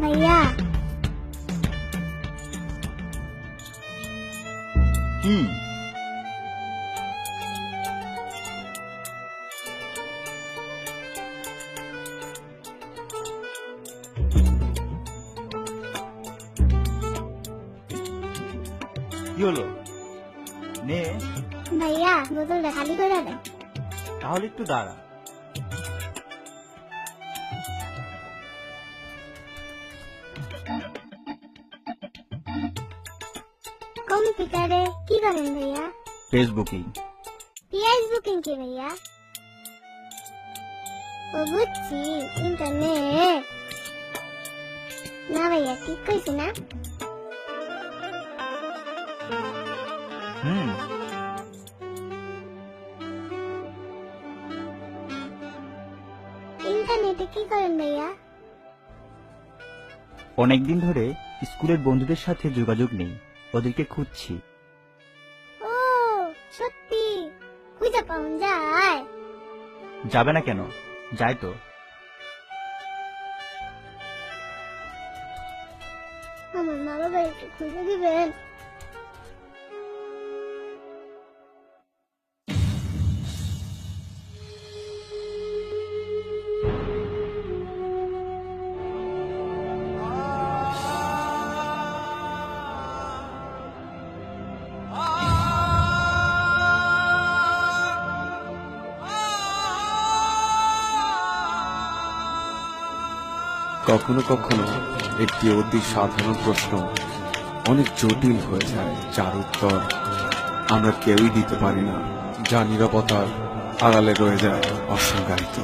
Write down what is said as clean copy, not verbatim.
ভাইয়া কি? কি হলো? নে, ভাইয়া বোতলটা খালি করে দেন। তাহলে একটু দাঁড়া। কম্পিউটারে কি করেন ভাইয়া? ফেসবুকিং। পিএস বুকিং কি ভাইয়া? ও বুঝছি, ইন্টারনেট। না ভাইয়া ঠিক কইছি না? হুম, ইন্টারনেটে কি করেন ভাইয়া? অনেকদিন ধরে স্কুলের বন্ধুদের সাথে যোগাযোগ নেই, ওদেরকে খুঁজছি। ও সত্যি, খুঁজে পাওয়া যায়? যাবে না কেন? যাই তো। আমার মা বাবা একটু খুঁজে দিবেন? কখনো কখনো একটি অতি সাধারণ প্রশ্ন অনেক জটিল হয়ে যায়, যার উত্তর আমরা কেউই দিতে পারি না, যা নীরবতার আড়ালে রয়ে যায় অসংজ্ঞায়িত।